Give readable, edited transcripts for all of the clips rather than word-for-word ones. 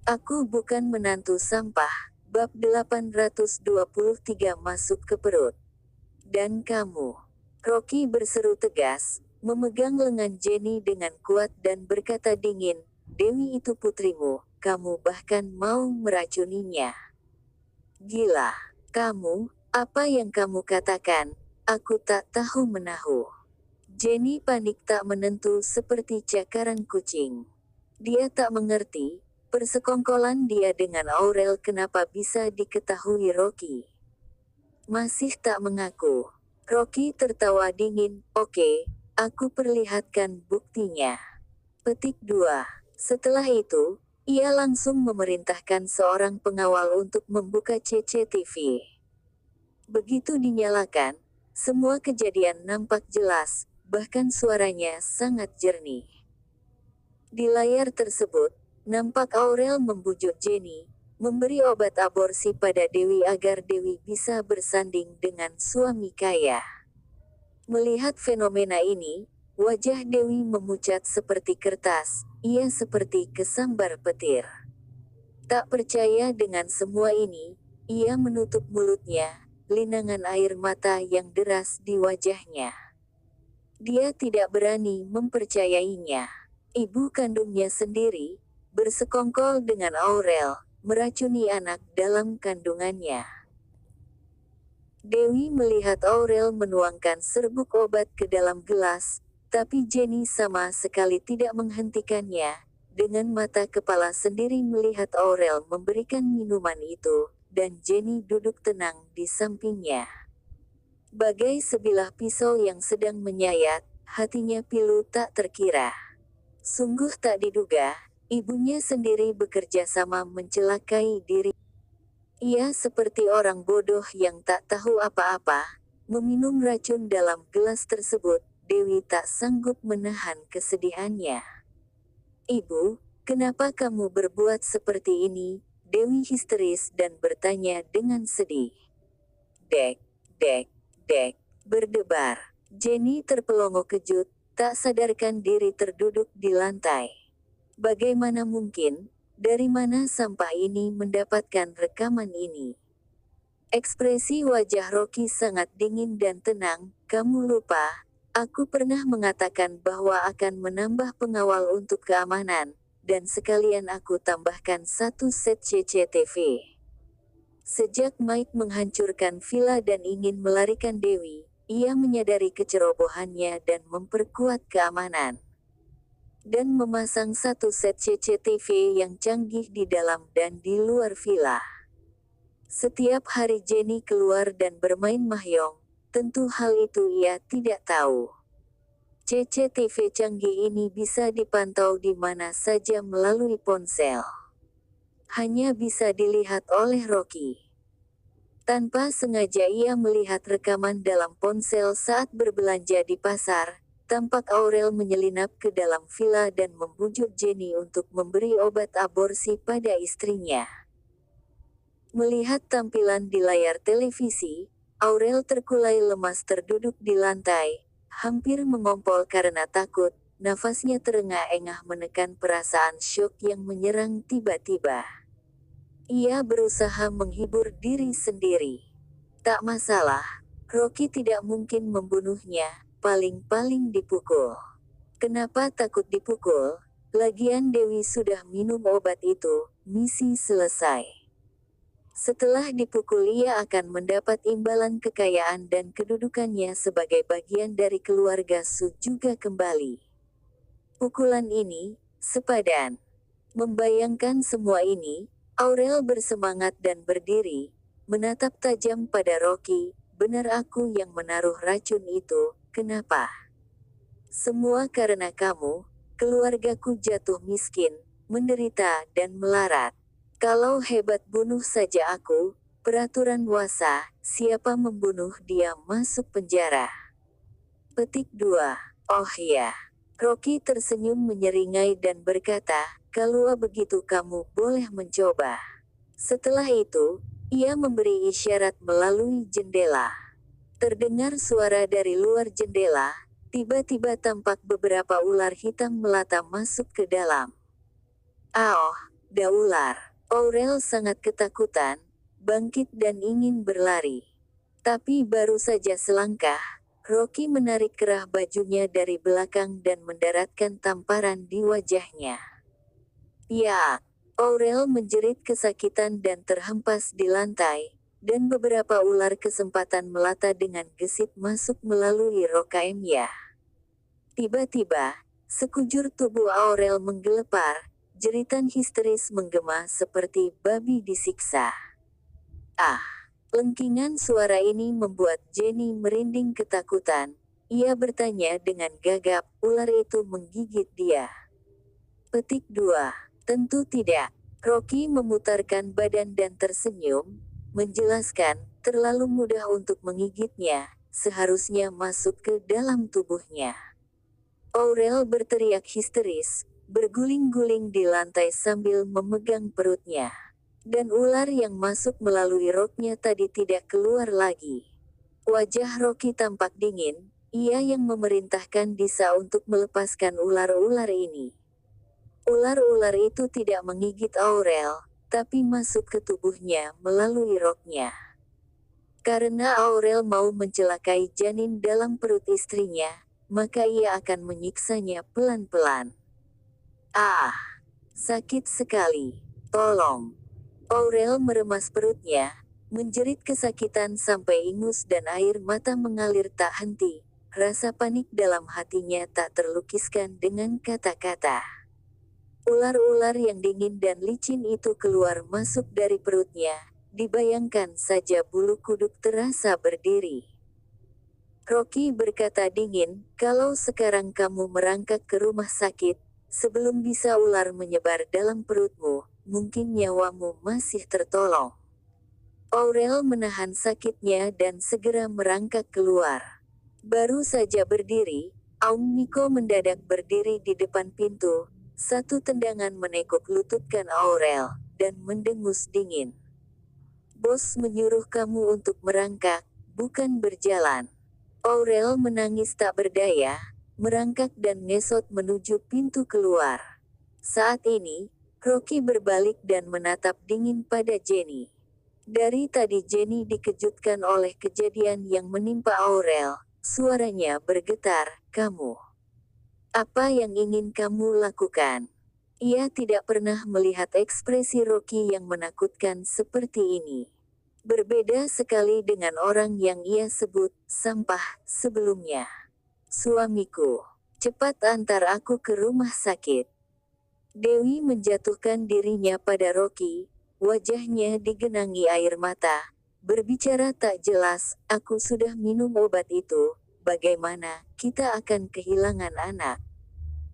Aku bukan menantu sampah. Bab 823 masuk ke perut. Dan kamu. Rocky berseru tegas, memegang lengan Jenny dengan kuat dan berkata dingin, Dewi itu putrimu, kamu bahkan mau meracuninya. Gila. Kamu, apa yang kamu katakan? Aku tak tahu menahu. Jenny panik tak menentu seperti cakaran kucing. Dia tak mengerti, persekongkolan dia dengan Aurel kenapa bisa diketahui Rocky. Masih tak mengaku. Rocky tertawa dingin, oke, aku perlihatkan buktinya. Petik 2. Setelah itu, ia langsung memerintahkan seorang pengawal untuk membuka CCTV. Begitu dinyalakan, semua kejadian nampak jelas, bahkan suaranya sangat jernih. Di layar tersebut, nampak Aurel membujuk Jenny, memberi obat aborsi pada Dewi agar Dewi bisa bersanding dengan suami kaya. Melihat fenomena ini, wajah Dewi memucat seperti kertas, ia seperti kesambar petir. Tak percaya dengan semua ini, ia menutup mulutnya, linangan air mata yang deras di wajahnya. Dia tidak berani mempercayainya. Ibu kandungnya sendiri, bersekongkol dengan Aurel, meracuni anak dalam kandungannya. Dewi melihat Aurel menuangkan serbuk obat ke dalam gelas, tapi Jenny sama sekali tidak menghentikannya. Dengan mata kepala sendiri melihat Aurel memberikan minuman itu, dan Jenny duduk tenang di sampingnya. Bagai sebilah pisau yang sedang menyayat, hatinya pilu tak terkira. Sungguh tak diduga, ibunya sendiri bekerja sama mencelakai diri. Ia seperti orang bodoh yang tak tahu apa-apa, meminum racun dalam gelas tersebut. Dewi tak sanggup menahan kesedihannya. Ibu, kenapa kamu berbuat seperti ini? Dewi histeris dan bertanya dengan sedih. Dek, dek, dek, berdebar. Jenny terpelongo kejut, tak sadarkan diri terduduk di lantai. Bagaimana mungkin? Dari mana sampah ini mendapatkan rekaman ini? Ekspresi wajah Rocky sangat dingin dan tenang. Kamu lupa, aku pernah mengatakan bahwa akan menambah pengawal untuk keamanan, dan sekalian aku tambahkan satu set CCTV. Sejak Mike menghancurkan villa dan ingin melarikan Dewi, ia menyadari kecerobohannya dan memperkuat keamanan. Dan memasang satu set CCTV yang canggih di dalam dan di luar villa. Setiap hari Jenny keluar dan bermain mahjong, tentu hal itu ia tidak tahu. CCTV canggih ini bisa dipantau di mana saja melalui ponsel. Hanya bisa dilihat oleh Rocky. Tanpa sengaja ia melihat rekaman dalam ponsel saat berbelanja di pasar. Tampak Aurel menyelinap ke dalam villa dan membujuk Jenny untuk memberi obat aborsi pada istrinya. Melihat tampilan di layar televisi, Aurel terkulai lemas terduduk di lantai, hampir mengompol karena takut, nafasnya terengah-engah menekan perasaan syok yang menyerang tiba-tiba. Ia berusaha menghibur diri sendiri. Tak masalah, Rocky tidak mungkin membunuhnya, paling-paling dipukul. Kenapa takut dipukul? Lagian Dewi sudah minum obat itu, misi selesai. Setelah dipukul ia akan mendapat imbalan kekayaan dan kedudukannya sebagai bagian dari keluarga Su juga kembali. Pukulan ini, sepadan. Membayangkan semua ini, Aurel bersemangat dan berdiri, menatap tajam pada Rocky. Benar aku yang menaruh racun itu, kenapa? Semua karena kamu, keluargaku jatuh miskin, menderita dan melarat. Kalau hebat bunuh saja aku, peraturan Wasa, siapa membunuh dia masuk penjara. Petik 2. Oh ya. Rocky tersenyum menyeringai dan berkata, kalau begitu kamu boleh mencoba. Setelah itu, ia memberi isyarat melalui jendela. Terdengar suara dari luar jendela, tiba-tiba tampak beberapa ular hitam melata masuk ke dalam. Aoh, Daular. Aurel sangat ketakutan, bangkit dan ingin berlari. Tapi baru saja selangkah, Rocky menarik kerah bajunya dari belakang dan mendaratkan tamparan di wajahnya. Ya! Aurel menjerit kesakitan dan terhempas di lantai, dan beberapa ular kesempatan melata dengan gesit masuk melalui rokaimnya. Tiba-tiba, sekujur tubuh Aurel menggelepar, jeritan histeris menggema seperti babi disiksa. Ah! Lengkingan suara ini membuat Jenny merinding ketakutan. Ia bertanya dengan gagap, ular itu menggigit dia. Petik 2. Tentu tidak. Rocky memutarkan badan dan tersenyum, menjelaskan, terlalu mudah untuk menggigitnya, seharusnya masuk ke dalam tubuhnya. Aurel berteriak histeris, berguling-guling di lantai sambil memegang perutnya. Dan ular yang masuk melalui roknya tadi tidak keluar lagi. Wajah Rocky tampak dingin, ia yang memerintahkan Disa untuk melepaskan ular-ular ini. Ular-ular itu tidak menggigit Aurel, tapi masuk ke tubuhnya melalui roknya. Karena Aurel mau mencelakai janin dalam perut istrinya, maka ia akan menyiksanya pelan-pelan. Ah! Sakit sekali. Tolong! Aurel meremas perutnya, menjerit kesakitan sampai ingus dan air mata mengalir tak henti. Rasa panik dalam hatinya tak terlukiskan dengan kata-kata. Ular-ular yang dingin dan licin itu keluar masuk dari perutnya, dibayangkan saja bulu kuduk terasa berdiri. Rocky berkata dingin, kalau sekarang kamu merangkak ke rumah sakit, sebelum bisa ular menyebar dalam perutmu, mungkin nyawamu masih tertolong. Aurel menahan sakitnya dan segera merangkak keluar. Baru saja berdiri, Aung Miko mendadak berdiri di depan pintu, satu tendangan menekuk lututkan Aurel, dan mendengus dingin. Bos menyuruh kamu untuk merangkak, bukan berjalan. Aurel menangis tak berdaya, merangkak dan ngesot menuju pintu keluar. Saat ini, Rocky berbalik dan menatap dingin pada Jenny. Dari tadi Jenny dikejutkan oleh kejadian yang menimpa Aurel, suaranya bergetar, kamu. Apa yang ingin kamu lakukan? Ia tidak pernah melihat ekspresi Rocky yang menakutkan seperti ini. Berbeda sekali dengan orang yang ia sebut sampah sebelumnya. Suamiku, cepat antar aku ke rumah sakit. Dewi menjatuhkan dirinya pada Rocky, wajahnya digenangi air mata, berbicara tak jelas, aku sudah minum obat itu, bagaimana kita akan kehilangan anak?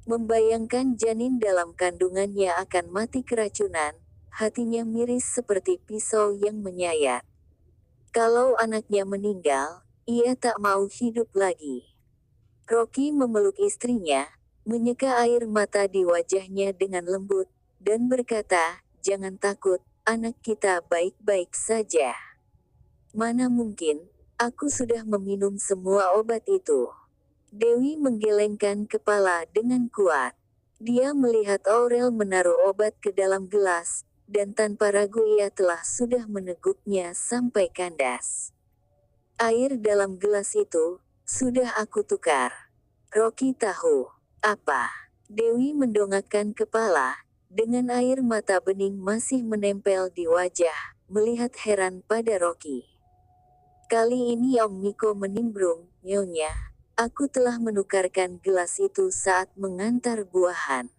Membayangkan janin dalam kandungannya akan mati keracunan, hatinya miris seperti pisau yang menyayat. Kalau anaknya meninggal, ia tak mau hidup lagi. Rocky memeluk istrinya, menyeka air mata di wajahnya dengan lembut, dan berkata, jangan takut, anak kita baik-baik saja. Mana mungkin, aku sudah meminum semua obat itu. Dewi menggelengkan kepala dengan kuat. Dia melihat Aurel menaruh obat ke dalam gelas, dan tanpa ragu ia telah sudah meneguknya sampai kandas. Air dalam gelas itu, sudah aku tukar. Rocky tahu. Apa? Dewi mendongakkan kepala, dengan air mata bening masih menempel di wajah, melihat heran pada Rocky. Kali ini Om Miko menimbrung, nyonya. Aku telah menukarkan gelas itu saat mengantar buahan.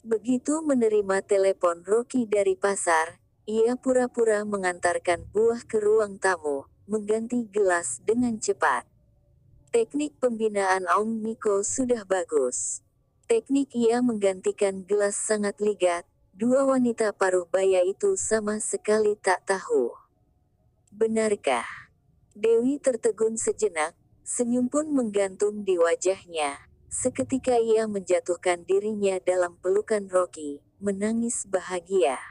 Begitu menerima telepon Rocky dari pasar, ia pura-pura mengantarkan buah ke ruang tamu, mengganti gelas dengan cepat. Teknik pembinaan Aung Miko sudah bagus. Teknik ia menggantikan gelas sangat ligat, dua wanita paruh baya itu sama sekali tak tahu. Benarkah? Dewi tertegun sejenak, senyum pun menggantung di wajahnya. Seketika ia menjatuhkan dirinya dalam pelukan Rocky, menangis bahagia.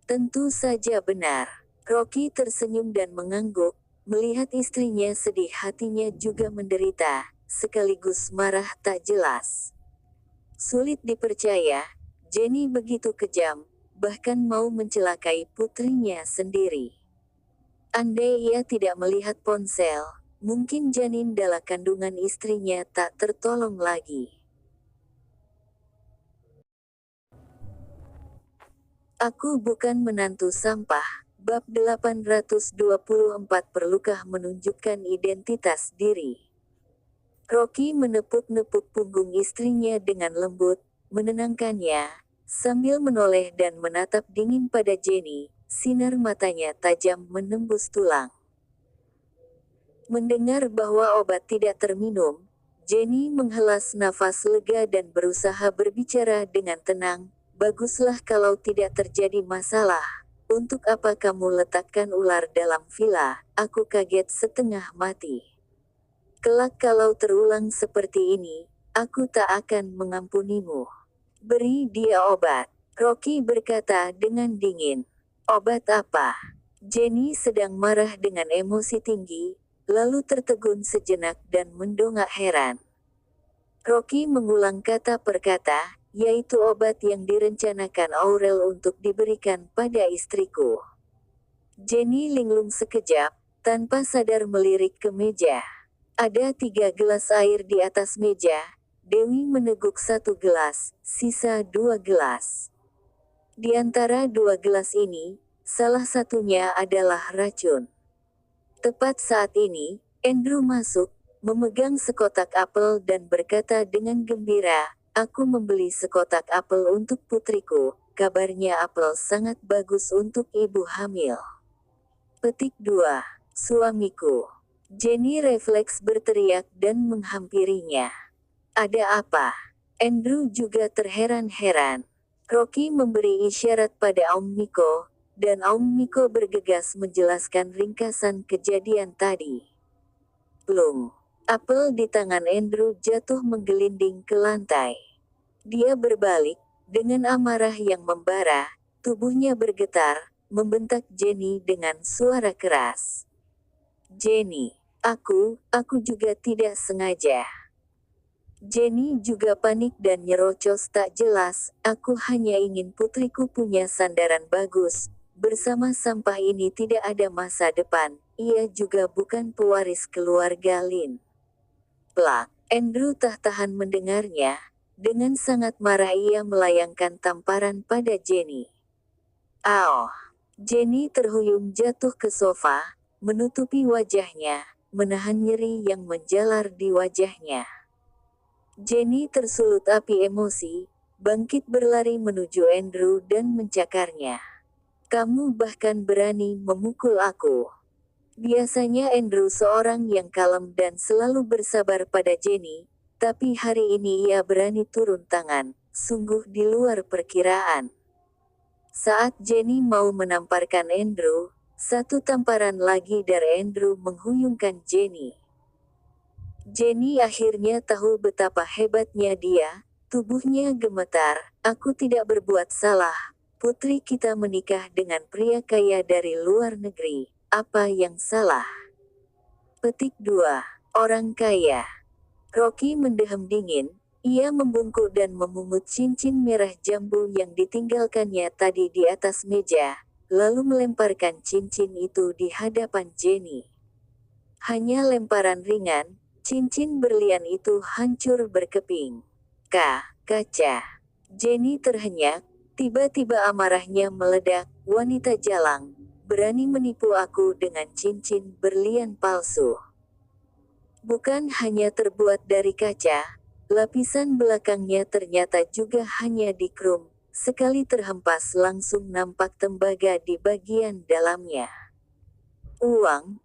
Tentu saja benar. Rocky tersenyum dan mengangguk, melihat istrinya sedih hatinya juga menderita, sekaligus marah tak jelas. Sulit dipercaya, Jenny begitu kejam, bahkan mau mencelakai putrinya sendiri. Andai ia tidak melihat ponsel, mungkin janin dalam kandungan istrinya tak tertolong lagi. Aku bukan menantu sampah. Bab 824. Perlukah menunjukkan identitas diri? Rocky menepuk-nepuk punggung istrinya dengan lembut, menenangkannya, sambil menoleh dan menatap dingin pada Jenny. Sinar matanya tajam menembus tulang. Mendengar bahwa obat tidak terminum, Jenny menghela nafas lega dan berusaha berbicara dengan tenang. Baguslah kalau tidak terjadi masalah. Untuk apa kamu letakkan ular dalam villa? Aku kaget setengah mati. Kelak kalau terulang seperti ini, aku tak akan mengampunimu. Beri dia obat. Rocky berkata dengan dingin. Obat apa? Jenny sedang marah dengan emosi tinggi, lalu tertegun sejenak dan mendongak heran. Rocky mengulang kata per kata, yaitu obat yang direncanakan Aurel untuk diberikan pada istriku. Jenny linglung sekejap, tanpa sadar melirik ke meja. Ada 3 gelas air di atas meja. Dewi meneguk 1 gelas, sisa 2 gelas. Di antara 2 gelas ini, salah satunya adalah racun. Tepat saat ini, Andrew masuk, memegang sekotak apel dan berkata dengan gembira, aku membeli sekotak apel untuk putriku, kabarnya apel sangat bagus untuk ibu hamil. Petik 2. Suamiku. Jenny refleks berteriak dan menghampirinya. Ada apa? Andrew juga terheran-heran. Rocky memberi isyarat pada Om Miko, dan Om Miko bergegas menjelaskan ringkasan kejadian tadi. Plung. Apel di tangan Andrew jatuh menggelinding ke lantai. Dia berbalik, dengan amarah yang membara, tubuhnya bergetar, membentak Jenny dengan suara keras. Jenny, aku juga tidak sengaja. Jenny juga panik dan nyerocos tak jelas, aku hanya ingin putriku punya sandaran bagus. Bersama sampah ini tidak ada masa depan, ia juga bukan pewaris keluarga Lin. Plak, Andrew tak tahan mendengarnya, dengan sangat marah ia melayangkan tamparan pada Jenny. Aoh! Jenny terhuyung jatuh ke sofa, menutupi wajahnya, menahan nyeri yang menjalar di wajahnya. Jenny tersulut api emosi, bangkit berlari menuju Andrew dan mencakarnya. Kamu bahkan berani memukul aku. Biasanya Andrew seorang yang kalem dan selalu bersabar pada Jenny, tapi hari ini ia berani turun tangan, sungguh di luar perkiraan. Saat Jenny mau menamparkan Andrew, satu tamparan lagi dari Andrew menghuyungkan Jenny. Jenny akhirnya tahu betapa hebatnya dia, tubuhnya gemetar, aku tidak berbuat salah, putri kita menikah dengan pria kaya dari luar negeri, apa yang salah? Petik 2. Orang kaya. Rocky mendehem dingin, ia membungkuk dan memungut cincin merah jambu yang ditinggalkannya tadi di atas meja, lalu melemparkan cincin itu di hadapan Jenny. Hanya lemparan ringan, cincin berlian itu hancur berkeping. Kaca. Jenny terhenyak, tiba-tiba amarahnya meledak, wanita jalang, berani menipu aku dengan cincin berlian palsu. Bukan hanya terbuat dari kaca, lapisan belakangnya ternyata juga hanya dikrum, sekali terhempas langsung nampak tembaga di bagian dalamnya. Uang.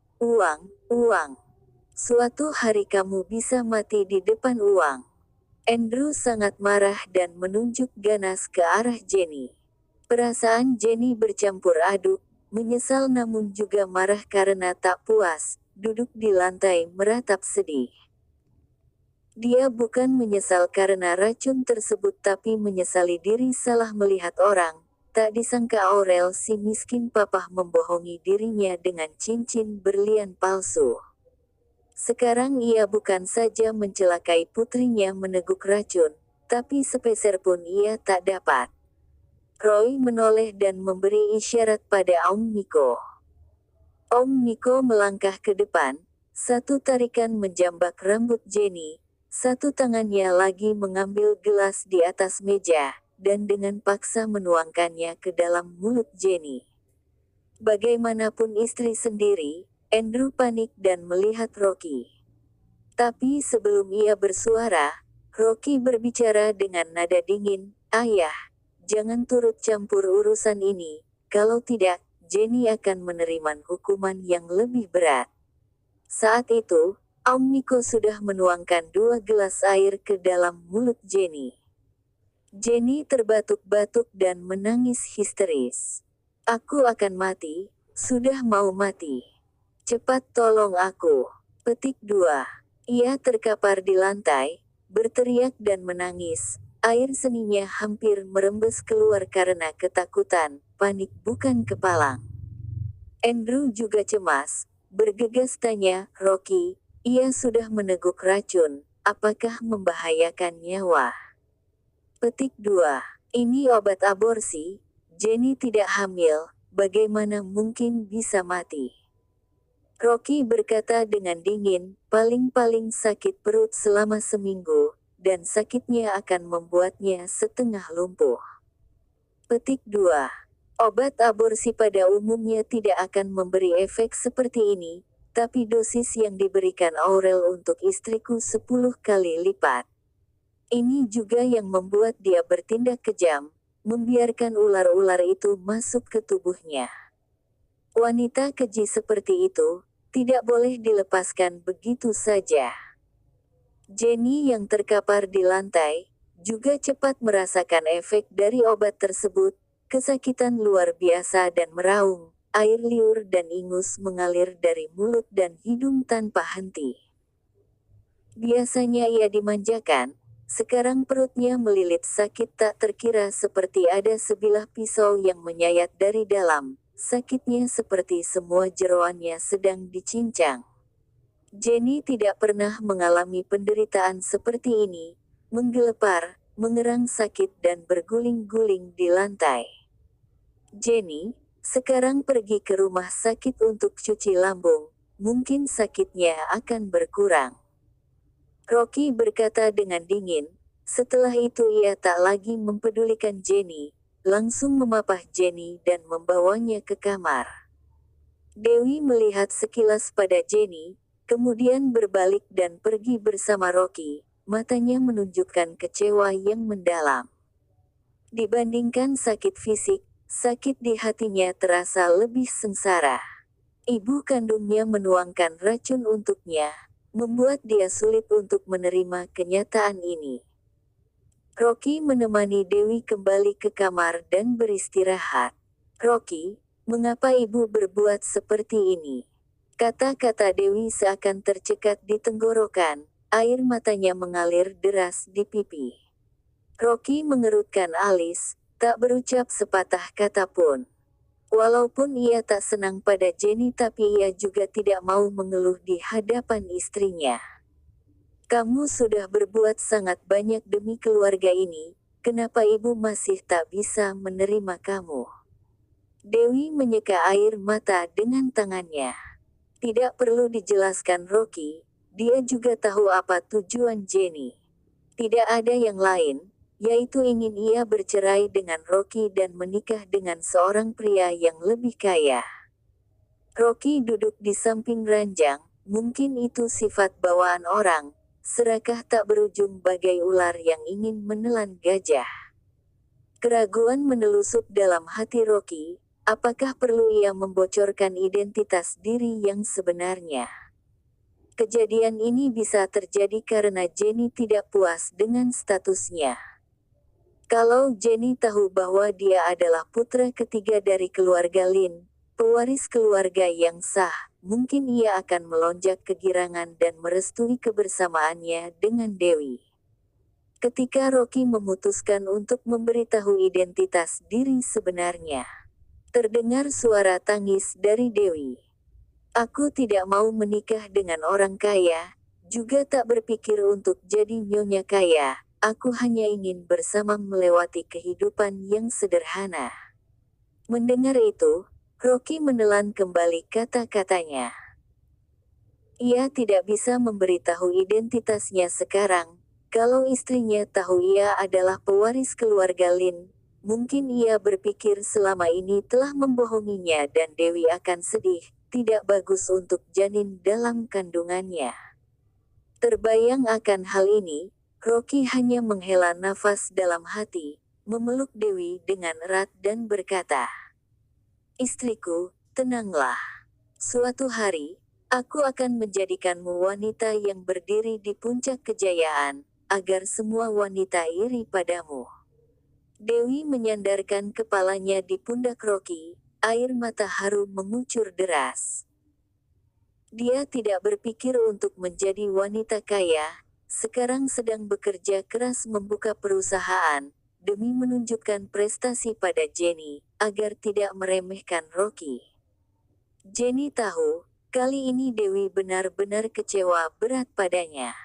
Suatu hari kamu bisa mati di depan uang. Andrew sangat marah dan menunjuk ganas ke arah Jenny. Perasaan Jenny bercampur aduk, menyesal namun juga marah karena tak puas, duduk di lantai meratap sedih. Dia bukan menyesal karena racun tersebut tapi menyesali diri salah melihat orang. Tak disangka Aurel si miskin papa membohongi dirinya dengan cincin berlian palsu. Sekarang ia bukan saja mencelakai putrinya meneguk racun, tapi sepeser pun ia tak dapat. Roy menoleh dan memberi isyarat pada Om Niko. Om Niko melangkah ke depan, satu tarikan menjambak rambut Jenny, satu tangannya lagi mengambil gelas di atas meja, dan dengan paksa menuangkannya ke dalam mulut Jenny. Bagaimanapun istri sendiri, Andrew panik dan melihat Rocky. Tapi sebelum ia bersuara, Rocky berbicara dengan nada dingin, "Ayah, jangan turut campur urusan ini, kalau tidak, Jenny akan menerima hukuman yang lebih berat." Saat itu, Om Niko sudah menuangkan 2 gelas air ke dalam mulut Jenny. Jenny terbatuk-batuk dan menangis histeris. "Aku akan mati, sudah mau mati. Cepat tolong aku." Petik 2. Ia terkapar di lantai, berteriak dan menangis. Air seninya hampir merembes keluar karena ketakutan, panik bukan kepalang. Andrew juga cemas, bergegas tanya, "Rocky, ia sudah meneguk racun, apakah membahayakan nyawa?" Petik 2. Ini obat aborsi, Jenny tidak hamil, bagaimana mungkin bisa mati? Rocky berkata dengan dingin, "Paling-paling sakit perut selama seminggu, dan sakitnya akan membuatnya setengah lumpuh." Petik 2. Obat aborsi pada umumnya tidak akan memberi efek seperti ini, tapi dosis yang diberikan Aurel untuk istriku 10 kali lipat. Ini juga yang membuat dia bertindak kejam, membiarkan ular-ular itu masuk ke tubuhnya. Wanita keji seperti itu tidak boleh dilepaskan begitu saja. Jenny yang terkapar di lantai juga cepat merasakan efek dari obat tersebut, kesakitan luar biasa dan meraung, air liur dan ingus mengalir dari mulut dan hidung tanpa henti. Biasanya ia dimanjakan, sekarang perutnya melilit sakit tak terkira seperti ada sebilah pisau yang menyayat dari dalam. Sakitnya seperti semua jeroannya sedang dicincang. Jenny tidak pernah mengalami penderitaan seperti ini, menggelepar, mengerang sakit dan berguling-guling di lantai. "Jenny, sekarang pergi ke rumah sakit untuk cuci lambung, mungkin sakitnya akan berkurang." Rocky berkata dengan dingin. Setelah itu ia tak lagi mempedulikan Jenny, langsung memapah Jenny dan membawanya ke kamar. Dewi melihat sekilas pada Jenny, kemudian berbalik dan pergi bersama Rocky, matanya menunjukkan kecewa yang mendalam. Dibandingkan sakit fisik, sakit di hatinya terasa lebih sengsara. Ibu kandungnya menuangkan racun untuknya, membuat dia sulit untuk menerima kenyataan ini. Rocky menemani Dewi kembali ke kamar dan beristirahat. "Rocky, mengapa ibu berbuat seperti ini?" Kata-kata Dewi seakan tercekat di tenggorokan, air matanya mengalir deras di pipi. Rocky mengerutkan alis, tak berucap sepatah kata pun. Walaupun ia tak senang pada Jenny tapi ia juga tidak mau mengeluh di hadapan istrinya. "Kamu sudah berbuat sangat banyak demi keluarga ini, kenapa ibu masih tak bisa menerima kamu?" Dewi menyeka air mata dengan tangannya. Tidak perlu dijelaskan Rocky, dia juga tahu apa tujuan Jenny. Tidak ada yang lain, yaitu ingin ia bercerai dengan Rocky dan menikah dengan seorang pria yang lebih kaya. Rocky duduk di samping ranjang, mungkin itu sifat bawaan orang, serakah tak berujung bagai ular yang ingin menelan gajah. Keraguan menelusup dalam hati Rocky, apakah perlu ia membocorkan identitas diri yang sebenarnya? Kejadian ini bisa terjadi karena Jenny tidak puas dengan statusnya. Kalau Jenny tahu bahwa dia adalah putra ketiga dari keluarga Lin, pewaris keluarga yang sah, mungkin ia akan melonjak kegirangan dan merestui kebersamaannya dengan Dewi. Ketika Rocky memutuskan untuk memberitahu identitas diri sebenarnya, terdengar suara tangis dari Dewi. "Aku tidak mau menikah dengan orang kaya, juga tak berpikir untuk jadi nyonya kaya, aku hanya ingin bersama melewati kehidupan yang sederhana. Mendengar itu, Rocky menelan kembali kata-katanya. Ia tidak bisa memberitahu identitasnya sekarang. Kalau istrinya tahu ia adalah pewaris keluarga Lin, mungkin ia berpikir selama ini telah membohonginya dan Dewi akan sedih. Tidak bagus untuk janin dalam kandungannya. Terbayang akan hal ini, Rocky hanya menghela nafas dalam hati, memeluk Dewi dengan erat dan berkata, "Istriku, tenanglah. Suatu hari, aku akan menjadikanmu wanita yang berdiri di puncak kejayaan, agar semua wanita iri padamu." Dewi menyandarkan kepalanya di pundak Rocky, air mata haru mengucur deras. Dia tidak berpikir untuk menjadi wanita kaya, sekarang sedang bekerja keras membuka perusahaan, demi menunjukkan prestasi pada Jenny, agar tidak meremehkan Rocky. Jenny tahu, kali ini Dewi benar-benar kecewa berat padanya.